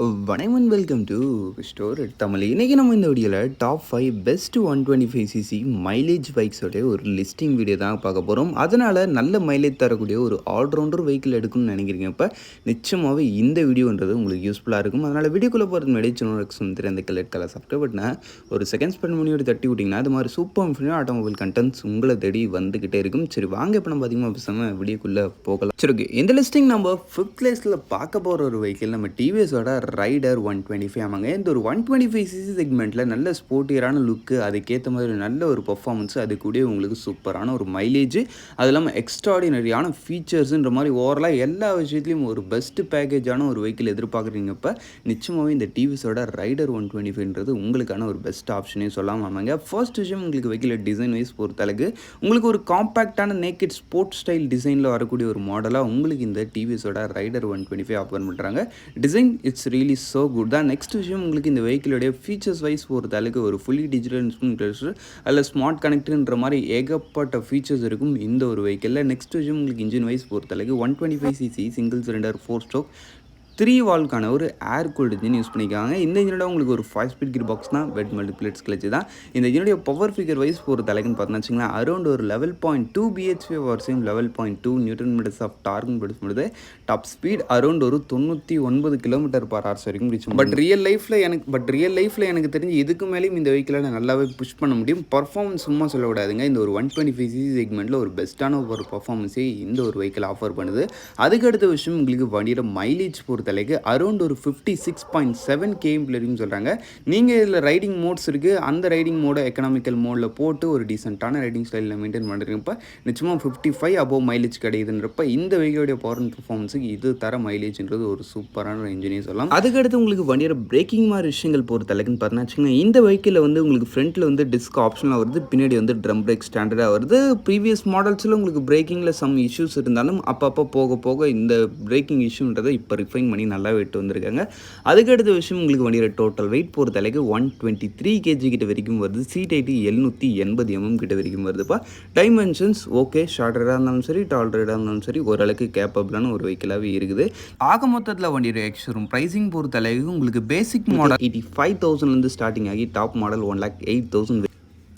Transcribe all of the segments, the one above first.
வணக்கம் and welcome to store Tamil. இன்றைக்கி நம்ம இந்த வீடியோவில் டாப் 5 பெஸ்ட் 125cc மைலேஜ் பைக்ஸோடைய ஒரு லிஸ்டிங் வீடியோ தான் பார்க்க போகிறோம். அதனால் நல்ல மைலேஜ் தரக்கூடிய ஒரு ஆல்ரவுண்டர் வெஹிக்கிள் எடுக்கணும்னு நினைக்கிறீங்க. இப்போ நிச்சயமாகவே இந்த வீடியோன்றது உங்களுக்கு யூஸ்ஃபுல்லாக இருக்கும். அதனால் வீடியோக்குள்ளே போகிறது முன்னாடி சின்ன அந்த கலர் சப்ஸ்கிரைப் பண்ண ஒரு செகண்ட் ஸ்பெண்ட் பண்ணி ஒரு தட்டி விட்டிங்கன்னா அது மாதிரி சூப்பர் இன்ஃபினிட் ஆட்டோமொபைல் கண்டென்ட்ஸ் உங்களை தேடி வந்துக்கிட்டே இருக்கும். சரி வாங்க இப்போ நம்ம அதிகமாக பேசாமல் வீடியோக்குள்ளே போகலாம். சரி ஓகே, இந்த லிஸ்டிங் நம்ம 5th பிளேஸில் பார்க்க போகிற ஒரு வெஹிக்கிள் நம்ம டிவிஎஸோட ரைடர் 125 ஆமாங்க. இந்த ஒரு 125cc செக்மெண்ட்டில் நல்ல ஸ்போர்ட்டியரான லுக்கு, அதுக்கேற்ற மாதிரி நல்ல ஒரு பர்ஃபார்மன்ஸ், அது கூட உங்களுக்கு சூப்பரான ஒரு மைலேஜ், அது இல்லாமல் எக்ஸ்ட்ராடினரியான ஃபீச்சர்ஸுன்ற மாதிரி ஓவரலாக எல்லா விஷயத்துலையும் ஒரு பெஸ்ட் பேக்கேஜான ஒரு வெஹிக்கிள் எதிர்பார்க்குறீங்க. இப்போ நிச்சயமாகவே இந்த டிவிஎஸோட ரைடர் 125ன்றது உங்களுக்கான ஒரு பெஸ்ட் ஆப்ஷனே சொல்லலாம். ஆமாங்க. ஃபர்ஸ்ட் விஷயம், உங்களுக்கு வெஹிக்கிள் டிசைன் வைஸ் பொறுத்தளவுக்கு உங்களுக்கு ஒரு காம்பேக்டான நேக்கட் ஸ்போர்ட் ஸ்டைல் டிசைனில் வரக்கூடிய ஒரு மாடலாக உங்களுக்கு இந்த டிவிஎஸோட ரைடர் 125 ஆஃபர் பண்ணுறாங்க. Design it's really so good தான். நெக்ஸ்ட் விஷயம், உங்களுக்கு இந்த வெஹிக்கிளுடைய ஃபீச்சர்ஸ் வைஸ் பொறுத்தளவுக்கு ஒரு ஃபுல்லி டிஜிட்டல் இன்ஸ்ட்ருமெண்ட் அதில் ஸ்மார்ட் கனெக்டர்ன்ற மாதிரி ஏகப்பட்ட ஃபீச்சர்ஸ் இருக்கும் இந்த ஒரு வெஹிக்கிளில். நெக்ஸ்ட் விஷயம், உங்களுக்கு இன்ஜின் வைஸ் பொறுத்தளவுக்கு 125cc சிங்கிள் சிலிண்டர் 4 ஸ்ட்ரோக் 3 வால்க்கான ஒரு ஏர் கூல்டு இன்ஜின் யூஸ் பண்ணிக்காங்க. இந்த இன்ஜினோட உங்களுக்கு ஒரு 5 ஸ்பீட் கியர் பாக்ஸ் தான், வெட் மல்டிப்ளேட்ஸ் கிளச்சு தான். இந்த இன்ஜினுடைய பவர் ஃபிகர் வைஸ் பொறுத்தளவுக்குன்னு பார்த்தீங்கன்னா வச்சுங்களேன், அரௌண்ட் ஒரு 11.2 BHP வரைக்கும் 11.2 நியூட்டன் மீட்டர்ஸ் ஆஃப் டார்க்னு படிச்சும்போது டாப் ஸ்பீட் அரௌண்ட் ஒரு 99 km/h வரைக்கும் ரீச். பட் ரியல் லைஃப்பில் எனக்கு தெரிஞ்சு இதுக்கு மேலேயும் இந்த வெஹிக்கிளை நல்லாவே புஷ் பண்ண முடியும். பர்ஃபார்மன்ஸ் சும்மா சொல்லக்கூடாதுங்க. இந்த ஒரு 125cc செக்மெண்ட்டில் ஒரு பெஸ்ட்டான ஒரு பர்ஃபார்மன்ஸே இந்த ஒரு வெஹிக்கிள் ஆஃபர் பண்ணுது. அதுக்கு அடுத்த விஷயம், உங்களுக்கு வண்டியோட மைலேஜ் பொறுத்தளவுக்கு அரௌண்ட் ஒரு 56.7 km வரைக்கும் சொல்கிறாங்க. நீங்கள் இதில் ரைடிங் மோட்ஸ் இருக்குது, அந்த ரைடிங் மோடை எக்கனாமிக்கல் மோடில் போட்டு ஒரு டீசெண்டான ரைடிங் ஸ்டைலில் மெயின்டைன் பண்ணுறப்ப நிச்சயமாக 55 அபோவ் மைலேஜ் கிடைக்குதுன்றப்ப இந்த வெஹிக்கிளுடைய பவர் அண்ட் பர்ஃபார்மன்ஸுக்கு இது தர மைலேஜ்ன்றது ஒரு சூப்பரான ஒரு இன்ஜினே சொல்லலாம். அதுக்கடுத்து உங்களுக்கு வண்டியோட பிரேக்கிங் மாதிரி விஷயங்கள் பொறுத்தளவுக்குன்னு பார்த்தீங்கன்னா வச்சுக்கோங்க, இந்த வெஹிக்கிளில் வந்து உங்களுக்கு ஃப்ரண்ட்டில் வந்து டிஸ்க் ஆப்ஷனாக வருது, பின்னாடி வந்து ட்ரம் பிரேக் ஸ்டாண்டர்டாக வருது. ப்ரீவியஸ் மாடல்ஸில் உங்களுக்கு பிரேக்கிங்கில் சம் இஷ்யூஸ் இருந்தாலும் அப்பப்போ போக போக இந்த பிரேக்கிங் இஷ்யூன்றதை இப்போ ரிஃபைன் பண்ணி நல்லாவே விட்டு வந்திருக்காங்க. அதுக்கடுத்த விஷயம், உங்களுக்கு வண்டியோட டோட்டல் வெயிட் பொறுத்தளவுக்கு 123 kg கிட்ட வரைக்கும் வருது. சீட் ஹைட் 780 mm கிட்ட வரைக்கும் வருதுப்பா. டைமென்ஷன்ஸ் ஓகே, ஷார்ட்டராக இருந்தாலும் சரி, டாலரேடாக இருந்தாலும் சரி, ஓரளவுக்கு கேப்பபிளான ஒரு வெஹிக்கிளாகவே இருக்குது. ஆக மொத்தத்தில் வண்டியோட எக்ஸ்ஷோரூம் ப்ரைஸிங் பொறுத்தளவுக்கு உங்களுக்கு பேசிக் மாடல் 85,000 ஸ்டார்டிங் ஆகி டாப் மாடல் 1,08,000.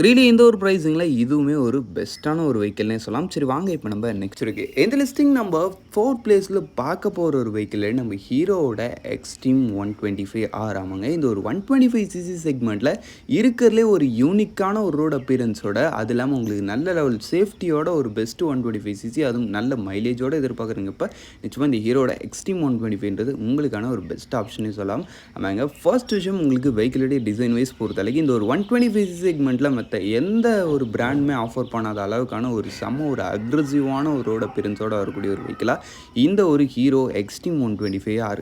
ரீலி இந்த ஒரு ப்ரைஸிங்கில் இதுவுமே ஒரு பெஸ்ட்டான ஒரு வெஹிக்கிள்னே சொல்லலாம். சரி வாங்க இப்போ நம்ம நெக்ஸ்ட் இருக்குது இந்த லிஸ்டிங் நம்ம 4th பிளேஸில் பார்க்க போகிற ஒரு வெஹிக்கிள் நம்ம ஹீரோவோட எக்ஸ்ட்ரீம் 125 ஆமாங்க. இந்த ஒரு 125cc செக்மெண்ட்டில் இருக்கிறதுலே ஒரு யூனிக்கான ஒரு ரோட் அப்பியரன்ஸோட, அது இல்லாமல் உங்களுக்கு நல்ல லெவல் சேஃப்டியோட ஒரு பெஸ்ட் 125cc, அதுவும் நல்ல மைலேஜோடு எதிர்பார்க்குறீங்க. இப்போ நிச்சயமாக இந்த ஹீரோட எக்ஸ்ட்ரீம் 125ன்றது உங்களுக்கான ஒரு பெஸ்ட் ஆப்ஷனே சொல்லலாம். ஆமாங்க. ஃபர்ஸ்ட் விஷயம், உங்களுக்கு வெஹிக்கிளுடைய டிசைன் வைஸ் பொறுத்தளவுக்கு இந்த ஒரு 125cc செக்மெண்ட்டில் எந்த ஒரு பிராண்டுமே ஆஃபர் பண்ணாத அளவுக்கான ஒரு ஒரு அக்ரெசிவான ஒரு ரோட் அப்பியரன்ஸோட வரக்கூடிய ஒரு வெஹிக்கிளாக இந்த ஒரு ஹீரோ எக்ஸ்ட்ரீம் 125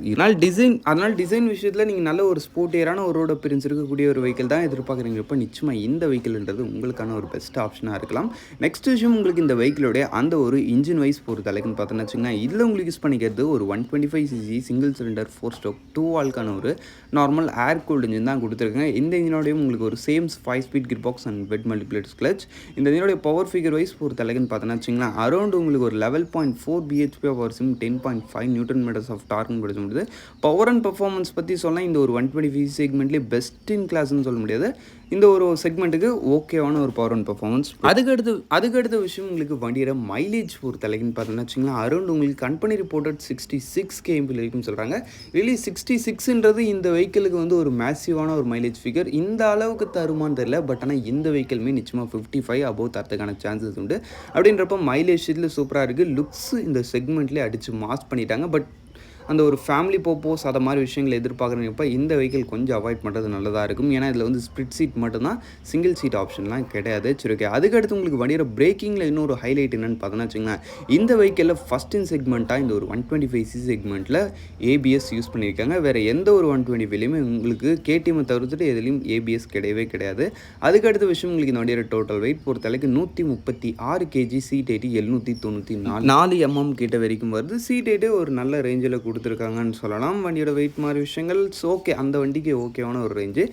அதனால் டிசைன் விஷயத்தில் நீங்கள் நல்ல ஒரு ஸ்போர்ட்டியரான ஒரு ரோட் அப்பியரன்ஸ் இருக்கக்கூடிய ஒரு வெஹிக்கிள் தான் எதிர்பார்க்குறீங்க. இப்போ நிச்சயமாக இந்த வெஹிக்கிள்ன்றது உங்களுக்கான ஒரு பெஸ்ட் ஆப்ஷனாக இருக்கலாம். நெக்ஸ்ட் விஷயம், உங்களுக்கு இந்த வெஹிக்கிளோடைய அந்த ஒரு இன்ஜின் வைஸ் பொறுத்தளவுக்குன்னு பார்த்தோன்னு வச்சுங்கன்னா, இதில் உங்களுக்கு யூஸ் பண்ணிக்கிறது ஒரு 125cc சிங்கிள் சிலிண்டர் 4 ஸ்ட்ரோக் 2 வால்க்கான ஒரு நார்மல் ஏர் கூல்டு இன்ஜின் தான் கொடுத்துருக்காங்க. இந்த இன்ஜினோடையும் உங்களுக்கு ஒரு same 5 speed gear box and wet multiplates clutch. இந்த இதனுடைய பவர் ஃபிகர் வைஸ் பொறுத்தளவுக்குன்னு பார்த்தோன்னா வச்சுங்களேன், அரௌண்ட் உங்களுக்கு ஒரு 11.4 BHP வரைக்கும் 10.5 நியூட்டன் மீட்டர்ஸ் ஆஃப் டார்க்னு படிச்ச முடியுது. பவர் அண்ட் பர்ஃபார்மன்ஸ் பற்றி சொன்னால் இந்த ஒரு 125 செக்மெண்ட்லேயே பெஸ்ட் இன் கிளாஸ்ன்னு சொல்ல முடியாது. இந்த ஒரு செக்மெண்ட்டுக்கு ஓகேவான ஒரு பவர் அண்ட் பர்ஃபார்மன்ஸ். அதுக்கடுத்த விஷயம், உங்களுக்கு வண்டியோட மைலேஜ் பொறுத்தளவுக்குன்னு பார்த்தோன்னா வச்சுங்களேன், அரௌண்ட் உங்களுக்கு கம்பெனி ரிப்போர்ட்டட் 66 km வரைக்கும் சொல்கிறாங்க. ரியலி 66ன்றது இந்த வெஹிக்கிளுக்கு வந்து ஒரு மேசிவான ஒரு மைலேஜ் ஃபிகர். இந்த அளவுக்கு தருமான்னு தெரியல, பட் ஆனால் இந்த வெஹிக்கிளுமே நிச்சயமாக 55 அபோவ் தரத்துக்கான சான்சஸ் உண்டு. அப்படின்றப்ப மைலேஜ் இதில் சூப்பராக இருக்குது. லுக்ஸ் இந்த செக்மெண்ட்லேயே அடித்து மாஸ் பண்ணிட்டாங்க. பட் அந்த ஒரு ஃபேமிலி பர்பஸ் அதை மாதிரி விஷயங்களை எதிர்பார்க்குறப்ப இந்த வெஹிக்கிள் கொஞ்சம் அவாய்ட் பண்ணுறது நல்லதாக இருக்கும். ஏன்னா இதில் வந்து ஸ்ப்ளிட் சீட் மட்டும்தான், சிங்கிள் சீட் ஆப்ஷன்லாம் கிடையாது. சரி ஓகே, அதுக்கடுத்து உங்களுக்கு வண்டியோட பிரேக்கிங்கில் இன்னொரு ஹைலைட் என்னென்னு பார்த்தோன்னா வச்சுங்களேன், இந்த வெஹிக்கிளில் ஃபஸ்ட் இன் செக்மெண்ட்டாக இந்த ஒரு 125cc செக்மெண்ட்டில் ABS யூஸ் பண்ணியிருக்காங்க. வேறு எந்த ஒரு 125லையுமே உங்களுக்கு KTM தவிர்த்துட்டு எதுலேயும் ABS கிடையவே கிடையாது. அதுக்கடுத்த விஷயம், உங்களுக்கு இந்த வண்டியோட டோட்டல் வெயிட் பொறுத்தளவுக்கு 136 kg, சீட் ஹைட் 794 mm கிட்ட வரைக்கும் வருது. சீட் ஹைட்டு ஒரு நல்ல ரேஞ்சில் கொடுத்துருக்காங்கன்னு சொல்லலாம். வண்டியோட வெயிட் மாதிரி விஷயங்கள் ஓகே, அந்த வண்டிக்கு ஓகேவான ஒரு ரேஞ்சு.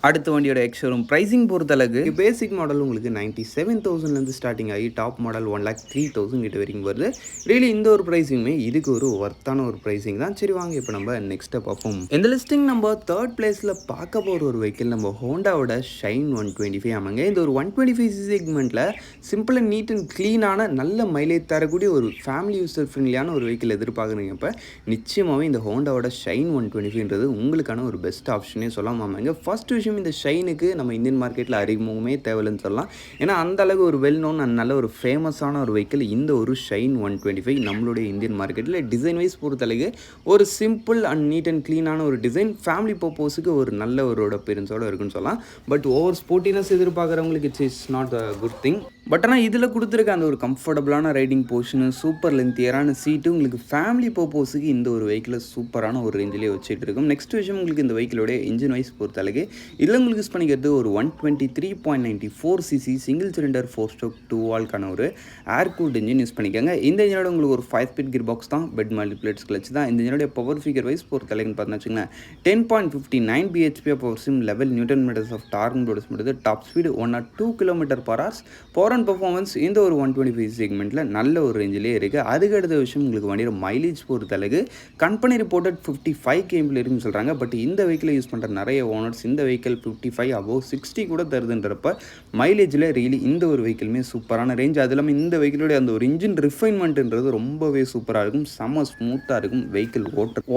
அடுத்த வண்டியோட எக்ஸ்ஷோரூம் ப்ரைஸிங் பொறுத்தளவுக்கு பேசிக் மாடல் உங்களுக்கு 97,000லேருந்து ஸ்டார்டிங் ஆகி டாப் மாடல் 1,03,000 கிட்ட வரைக்கும் வருது. ரியலி இந்த ஒரு ப்ரைஸிங்குமே இதுக்கு ஒரு ஒர்த்தான ஒரு ப்ரைஸிங் தான். சரி வாங்க இப்போ நம்ம நெக்ஸ்ட்டை பார்ப்போம். இந்த லிஸ்டிங் நம்ம தேர்ட் பிளேஸில் பார்க்க போகிற ஒரு வெஹிக்கிள் நம்ம ஹோண்டாவோட ஷைன் 125 ஆமாங்க. இந்த ஒரு 125 செக்மெண்ட்டில் சிம்பிள் அண்ட் நீட் அண்ட் க்ளீனான நல்ல மைலேஜ் தரக்கூடிய ஒரு ஃபேமிலி யூசர் ஃப்ரெண்ட்லியான ஒரு வெஹிக்கிள் எதிர்பார்க்குறீங்க. இப்போ நிச்சயமாகவே இந்த ஹோண்டாவோட ஷைன் 125ன்றது உங்களுக்கான ஒரு பெஸ்ட் ஆப்ஷனே சொல்லலாமாங்க. ஃபர்ஸ்ட் விஷயம், இந்த ஷைனுக்கு நம்ம இந்தியன் மார்க்கெட்டில் அறிமுகமே தேவையில்லைன்னு சொல்லலாம். ஏன்னா அந்த அளவுக்கு ஒரு வெல் நோன் அண்ட் நல்ல ஒரு ஃபேமஸான ஒரு வெஹிக்கிள் இந்த ஒரு ஷைன் 125 நம்மளுடைய இந்தியன் மார்க்கெட்டில். டிசைன் வைஸ் பொறுத்தளவுக்கு ஒரு சிம்பிள் அண்ட் நீட் அண்ட் க்ளீனான ஒரு டிசைன், ஃபேமிலி பர்பஸுக்கு ஒரு நல்ல ஒரு அப்பியரன்ஸோடு இருக்குன்னு சொல்லலாம். பட் ஓவர் ஸ்போர்ட்டினஸ் எதிர்பார்க்குறவங்களுக்கு it's not a good thing. But ஆனால் இதில் கொடுத்துருக்க அந்த ஒரு கம்ஃபர்டபுளான ரைடிங் போர்ஷனு, சூப்பர் லென்த்தியரான சீட்டு உங்களுக்கு ஃபேமிலி பர்பஸுக்கு இந்த ஒரு வெஹிக்கிளை சூப்பரான ஒரு ரேஞ்சிலே வச்சுட்டு இருக்கும். நெக்ஸ்ட் விஷயம், உங்களுக்கு இந்த வெஹிக்கிளோட இன்ஜின் வைஸ் பொறுத்தளவுக்கு இதில் உங்களுக்கு யூஸ் பண்ணிக்கிறது ஒரு 123.94 cc சிங்கிள் சிலிண்டர் 4-stroke 2 வால்க்கான ஒரு ஏர் கூல்ட் இன்ஜின் யூஸ் பண்ணிக்கோங்க. இந்த இன்ஜினோட உங்களுக்கு ஒரு 5-speed கியர் பாக்ஸ் தான், பெட் மல்டிப்ளேட்ஸ் கிளச் தான். இந்த இன்ஜினோட பவர் ஃபிகர் வைஸ் பொறுத்தளவுன்னு பார்த்தீங்கன்னா வச்சுக்கோங்களேன் 10.59 bhp பவர் சிம், 11 newton metres of torque produce பண்ணுறது. Top speed 102 km/h. Power and performance இந்த ஒரு 125 செக்மெண்ட்டில் நல்ல ஒரு ரேஞ்சிலே இருக்குது. அதுக்கு அடுத்த விஷயம், உங்களுக்கு வண்டியோட மைலேஜ் பொறுத்தளவுக்கு கம்பெனி ரிப்போர்ட்டட் 55 km இருக்குன்னு சொல்கிறாங்க. பட் இந்த வெஹிக்கிளை யூஸ் பண்ணுற நிறைய ஓனர்ஸ் இந்த வெஹிக்கிள் 55 above 60 கூட தருதுன்றப்ப மைலேஜில் ரியலி இந்த ஒரு வெஹிக்கிளுமே சூப்பரான ரேஞ்ச். அது இல்லாமல் இந்த வெஹிக்கிளோட அந்த ஒரு இன்ஜின் ரிஃபைன்மெண்ட்ன்றது ரொம்பவே சூப்பராக இருக்கும், செம்ம ஸ்மூத்தாக இருக்கும் வெஹிக்கிள்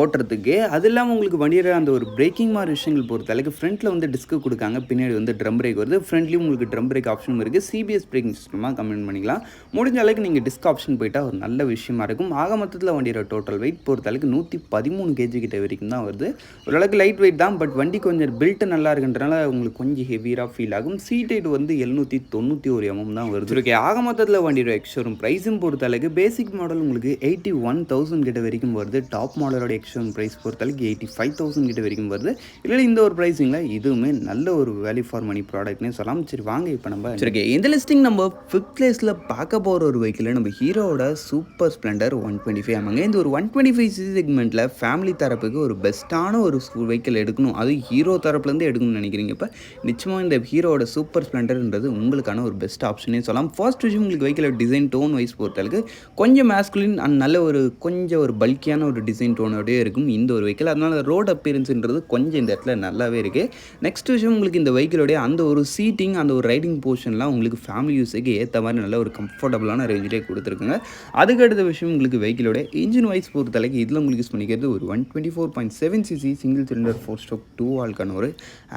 ஓட்டுறதுக்கு. அது இல்லாமல் உங்களுக்கு வண்டியோட அந்த ஒரு பிரேக்கிங் மாதிரி விஷயங்கள் பொறுத்தளவுக்கு ஃப்ரண்ட்டில் வந்து டிஸ்க்கு கொடுக்காங்க, பின்னாடி வந்து ட்ரம் பிரேக் வருது. ஃப்ரண்ட்லேயும் உங்களுக்கு ட்ரம் பிரேக் ஆப்ஷனும் இருக்குது. சிபிஎஸ் பிரேக்கிங் சிஸ்டமாக கமெண்ட் பண்ணிக்கலாம். முடிஞ்ச அளவுக்கு நீங்கள் டிஸ்க் ஆப்ஷன் போயிட்டால் ஒரு நல்ல விஷயமா இருக்கும். ஆக மொத்தத்தில் வண்டியோட டோட்டல் வெயிட் பொறுத்தளவுக்கு 113 kg கிட்ட வரைக்கும் தான் வருது. ஓரளவுக்கு லைட் வெயிட் தான், பட் வண்டி கொஞ்சம் பில்ட் நல்லா இருக்குன்றனால உங்களுக்கு கொஞ்சம் ஹெவியாக ஃபீல் ஆகும். சீட் ஹைட் வந்து 791 mm தான் வருது. ஓகே, ஆக மொத்தத்தில் வண்டியோட எக்ஸ்ஷோரூம் ப்ரைஸும் பொறுத்தளவுக்கு பேசிக் மாடல் உங்களுக்கு 81,000 கிட்ட வரைக்கும் வருது. டாப் மாடலோட எக்ஸ்ஷோரூம் ப்ரைஸ் பொறுத்தளவுக்கு 85,000 கிட்ட வரைக்கும் வருது. இல்லை இந்த ஒரு ப்ரைஸிங்கில் இதுவுமே நல்ல ஒரு வேல்யூ ஃபார் மணி ப்ராடக்ட்னே சொல்லலாம். சரி வாங்க இப்போ நம்ம சரி இந்த லிஸ்டிங் நம்ம 5th பிளேஸில் பார்க்க போகிற ஒரு வெஹிக்கிள் நம்ம ஹீரோவோட சூப்பர் ஸ்ப்ளெண்டர் 125 ஆமாங்க. இந்த ஒரு 125 செக்மெண்ட்டில் ஃபேமிலி தரப்புக்கு ஒரு பெஸ்ட்டான ஒரு வெஹிக்கிள் எடுக்கணும், அது ஹீரோ தரப்புலேருந்து எடுக்கணும்னு நினைக்கிறீங்க. இப்போ நிச்சயமாக இந்த ஹீரோவோட சூப்பர் ஸ்ப்ளெண்டர்ன்றது உங்களுக்கான ஒரு பெஸ்ட் ஆப்ஷனே சொல்லலாம். ஃபர்ஸ்ட் விஷயம், உங்களுக்கு வெஹிக்கிளோட டிசைன் டோன் வைஸ் பொறுத்தளவுக்கு கொஞ்சம் மேஸ்குலின் அண்ட் நல்ல ஒரு கொஞ்சம் ஒரு பல்கியான ஒரு டிசைன் டோனோடய இருக்கும் இந்த ஒரு வெஹிக்கிள். அதனால் ரோட் அப்பியரன்ஸ்ன்றது கொஞ்சம் இந்த இடத்துல நல்லாவே இருக்குது. நெக்ஸ்ட் விஷயம், உங்களுக்கு இந்த வெஹிக்கிளோடைய அந்த ஒரு சீட்டிங் அந்த ஒரு ரைடிங் போர்ஷன்லாம் உங்களுக்கு ஃபேமிலி யூஸுக்கு ஏற்ற மாதிரி நல்ல ஒரு கம்ஃபர்டபுளான ரேஞ்சிலே கொடுத்துருக்குங்க. அதுக்கு அடுத்த விஷயம், உங்களுக்கு வெஹிக்கிளோட இன்ஜின் வைஸ் பொறுத்தளவுக்கு இதில் உங்களுக்கு யூஸ் பண்ணிக்கிறது ஒரு 124.7 cc சிங்கிள் சிலிண்டர் 4-stroke 2 வால்க்கான ஒரு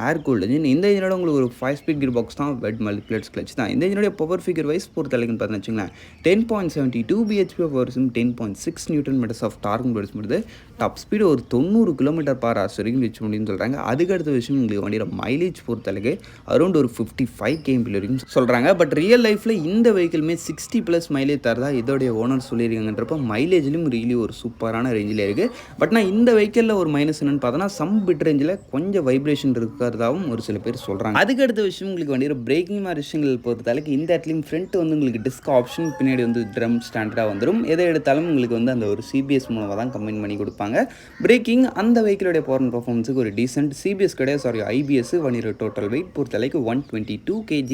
ஏர் கூல்ட் இன்ஜின். இந்த இன்ஜினோட உங்களுக்கு ஒரு 5-speed கியர் பாக்ஸ் தான், பெட் மல்டிப்ளேட்ஸ் கிளச் தான். இந்த இன்ஜினோட பவர் ஃபிகர் வைஸ் பொறுத்தளவுக்குன்னு பார்த்தீங்கன்னா 10.72 bhp பவர் சிம், 10.6 newton metres of torque produce பண்ணுறது. டாப் ஸ்பீடு ஒரு 90 km/h வரைக்கும் வச்சு முடியும்னு சொல்கிறாங்க. அதுக்கு அடுத்த விஷயம், உங்களுக்கு வண்டியோட மைலேஜ் பொறுத்தளவுக்கு அரௌண்ட் ஒரு 55 km வரைக்கும் சொல்கிறாங்க. பட் ரியல் லைஃப்பில் இந்த வெஹிக்கிளுமே 60+ மைலேஜ் தரதா இதோடைய ஓனர் சொல்லியிருக்காங்கன்றப்ப மைலேஜ்லையும் ரியலி ஒரு சூப்பரான ரேஞ்சில் இருக்குது. பட் நான் இந்த வெஹிக்கிளில் ஒரு மைனஸ் என்னென்னு பார்த்தோன்னா சம் பிட் ரேஞ்சில் கொஞ்சம் வைப்ரேஷன் இருக்கிறதாகவும் ஒரு சில பேர் சொல்கிறாங்க. அதுக்கு அடுத்த விஷயம், உங்களுக்கு வண்டியோட பிரேக்கிங் மாதிரி விஷயங்கள் பொறுத்தளவுக்கு இந்த இடத்துலையும் ஃப்ரண்ட் வந்து உங்களுக்கு டிஸ்க் ஆப்ஷன், பின்னாடி வந்து ட்ரம் ஸ்டாண்டர்டாக வந்துடும். எதை எடுத்தாலும் உங்களுக்கு வந்து அந்த ஒரு சிபிஎஸ் மூலமாக தான் கம்பைன் பண்ணி கொடுப்பாங்க. பிரேக்கிங் அந்த வெஹிக்கிளோடைய பவர் அண்ட் பர்ஃபார்மன்ஸுக்கு ஒரு டீசென்ட் சிபிஎஸ் கிடையாது, சாரி ஐபிஎஸ். வண்டியோட டோட்டல் வெயிட் பொறுத்தளவுக்கு 122 kg,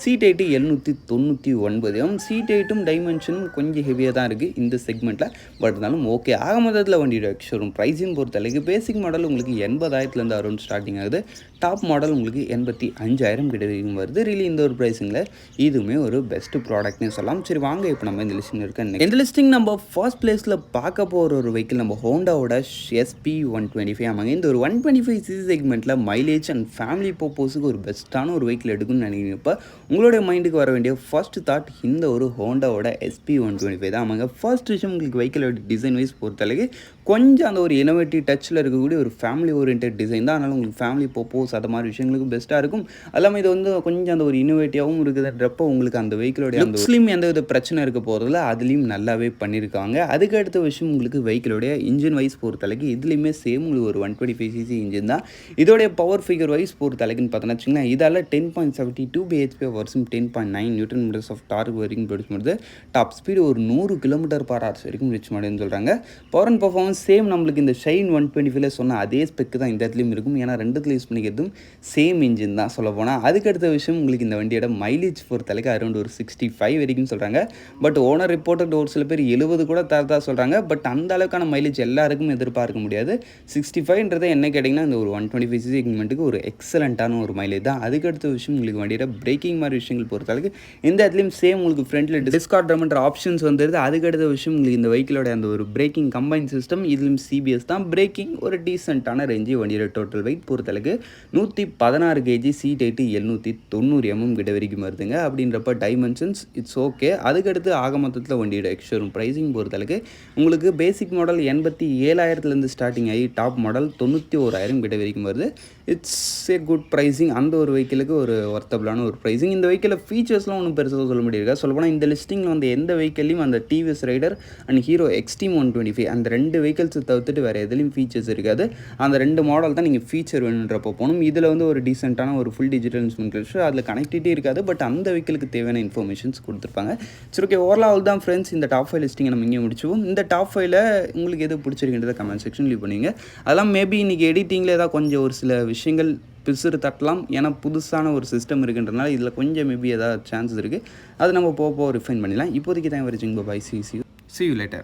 seat height 799 mm. Seat ஹைட்டும் டைமென்ஷனும் கொஞ்சம் ஹெவியாக தான் இருக்குது இந்த செக்மெண்ட்டில், பட் இருந்தாலும் ஓகே. ஆக மொத்தத்தில் வண்டியோட ஷோரூம் ப்ரைஸிங் பொறுத்தளவுக்கு பேசிக் மாடல் உங்களுக்கு 80,000 அரௌண்ட் ஸ்டார்டிங் ஆகுது. டாப் மாடல் உங்களுக்கு 85,000 கிட்ட வரைக்கும் வருது. ரியலி இந்த ஒரு ப்ரைஸிங்கில் இதுவுமே ஒரு பெஸ்ட் ப்ராடக்ட்னே சொல்லலாம். சரி வாங்க இப்போ நம்ம இந்த லிஸ்டிங் இருக்க இந்த லிஸ்டிங் நம்ம ஃபர்ஸ்ட் பிளேஸில் பார்க்க போகிற ஒரு வெஹிக்கிள் நம்ம ஹோண்டாவோட SP 125 ஆமாங்க. இந்த ஒரு 125 cc செக்மெண்ட்டில் மைலேஜ் அண்ட் ஃபேமிலி பர்பஸுக்கு ஒரு பெஸ்ட்டான ஒரு வெஹிக்கிள் எடுக்கணும்னு நினைக்கிறப்ப உங்களுடைய மைண்டுக்கு வர வேண்டிய ஃபர்ஸ்ட் தாட் இந்த ஒரு ஹோண்டாவோட SP 125 தான் ஆமாங்க. ஃபர்ஸ்ட் விஷயம், உங்களுக்கு வெஹிக்கிளோட டிசைன் வைஸ் பொறுத்தளவுக்கு கொஞ்சம் அந்த ஒரு இனோவேட்டிவ் டச்சில் இருக்கக்கூடிய ஒரு ஃபேமிலி ஓரியன்ட் டிசைன் தான். அதனால் உங்களுக்கு ஃபேமிலி பர்பஸ் அது மாதிரி விஷயங்களுக்கு பெஸ்ட்டாக இருக்கும். எல்லாமே இது வந்து கொஞ்சம் அந்த ஒரு இனோவேட்டிவாகவும் இருக்குதுன்றப்போ உங்களுக்கு அந்த வெஹிக்கிளோடைய அந்த லுக்ஸ்லையும் எந்த வித பிரச்சனை இருக்க போகிறதில்ல, அதுலேயும் நல்லாவே பண்ணியிருக்காங்க. அதுக்கு அடுத்த விஷயம், உங்களுக்கு வெஹிக்கிளோடைய இன்ஜின் வைஸ் பொறுத்தளவுக்கு இதுலேயுமே சேம் உங்களுக்கு ஒரு 125 cc இன்ஜின் தான். இதோடைய பவர் ஃபிகர் வைஸ் பொறுத்தளவுக்குன்னு பார்த்தோன்னா வச்சுங்களேன், இதால் 10.72 bhp வருஷம், 10.9 நியூட்டன் மீட்டர்ஸ் ஆஃப் டார்க் வரைக்கும் ப்ரொடியூஸ் பண்ணுறது. டாப் ஸ்பீடு ஒரு 100 km/h வரைக்கும் ரீச் பண்ணுன்னு சொல்கிறாங்க. பவர் அண்ட் பர்ஃபார்மன்ஸ் சேம் நம்மளுக்கு இந்த ஷைன் 125ல சொன்ன அதே ஸ்பெக் தான் இந்த இடத்துலையும் இருக்கும். ஏன்னா ரெண்டுத்துல யூஸ் பண்ணிக்கிறதும் சேம் இன்ஜின் தான் சொல்லப்போனால். அதுக்கடுத்த விஷயம் உங்களுக்கு இந்த வண்டியோட மைலேஜ் பொறுத்தளவுக்கு அரௌண்ட் ஒரு 65 வரைக்கும் சொல்கிறாங்க. பட் ஓனர் ரிப்போர்ட்டட் ஒரு சில பேர் 70 கூட தரதா சொல்கிறாங்க. பட் அந்த அளவுக்கான மைலேஜ் எல்லாருக்கும் எதிர்பார்க்க முடியாது. 65ன்றது என்ன கேட்டிங்கன்னா இந்த ஒரு 125cc செக்மெண்ட்டுக்கு ஒரு எக்ஸலண்ட்டான ஒரு மைலேஜ் தான். அதுக்கடுத்த விஷயம் உங்களுக்கு வண்டியோட பிரேக்கிங் மாதிரி விஷயங்கள் பொறுத்தளவுக்கு இந்த இடத்துலையும் சேம் உங்களுக்கு ஃப்ரண்ட்டில் டிஸ்கார்ட்மெண்ட் ஆப்ஷன்ஸ் வந்துடுது. அதுக்கடுத்த விஷயம் உங்களுக்கு இந்த வெஹிக்கிளோட அந்த ஒரு பிரேக்கிங் கம்பைன் சிஸ்டம், இதுலையும் சிபிஎஸ் தான். பிரேக்கிங் ஒரு டீசென்ட்டான ரேஞ்சு. வண்டியோட டோட்டல் வெயிட் பொறுத்தளவுக்கு 116 கேஜி, சீட் ஹைட்டு 790 mm கிட்ட வரைக்கும் வருதுங்க. அப்படின்றப்ப டைமென்ஷன்ஸ் இட்ஸ் ஓகே. அதுக்கடுத்து ஆக மொத்தத்தில் வண்டியோட எக்ஸ்ஷோரூம் ப்ரைஸிங் பொறுத்தளவுக்கு உங்களுக்கு பேசிக் மாடல் 87,000 ஸ்டார்டிங் ஆகி டாப் மாடல் 91,000 கிட்ட வரைக்கும் வருது. It's A good pricing. அந்த ஒரு வெஹிக்கிளுக்கு ஒரு ஒர்த்தபிளான ஒரு ப்ரைஸிங். இந்த வெஹிக்கிளில் ஃபீச்சர்ஸ்லாம் ஒன்றும் பெருசாக சொல்ல முடியாது. சொல்லப்போனால் இந்த லிஸ்டிங்கில் வந்து எந்த வெஹிக்கிளையும் அந்த TVS rider and Hero Xtreme 125 அந்த 2 வெஹிக்கிள்ஸ் தவிர்த்துட்டு வேறு எதுலேயும் ஃபீச்சர்ஸ் இருக்காது. அந்த 2 மாடல் தான் நீங்கள் ஃபீச்சர் வேணுன்றப்போ போகணும். இதில் வந்து ஒரு டீசென்ட்டான ஒரு ஃபுல் டிஜிட்டல் இன்ஸ்ட்ருமெண்ட் கிளஸ்டர், அதில் கனெக்டிவிட்டி இருக்காது. பட் அந்த வெஹிக்கிளுக்கு தேவையான இன்ஃபர்மேஷன்ஸ் கொடுத்துருப்பாங்க. சரி, ஓகே, ஓவரால் தான் ஃப்ரெண்ட்ஸ் இந்த டாப் 5 லிஸ்டிங்கை நம்ம இங்கே முடிச்சுவோம். இந்த டாப் 5ல் உங்களுக்கு எது பிடிச்சிருக்கின்றதை கமெண்ட் செக்ஷன் லீவ் பண்ணுவீங்க. அதெல்லாம் மேபி இன்றைக்கி எடிட்டிங்கில் ஏதாவது கொஞ்சம் ஒரு சில விஷயங்கள் பிசுறு தட்டலாம். ஏன்னா புதுசான ஒரு சிஸ்டம் இருக்குன்றனால இதில் கொஞ்சம் மேபி ஏதாவது சான்சஸ் இருக்குது. அது நம்ம போக ரிஃபைன் பண்ணிடலாம். இப்போதைக்கு தான் வரைச்சிங்க. Bye, see you later.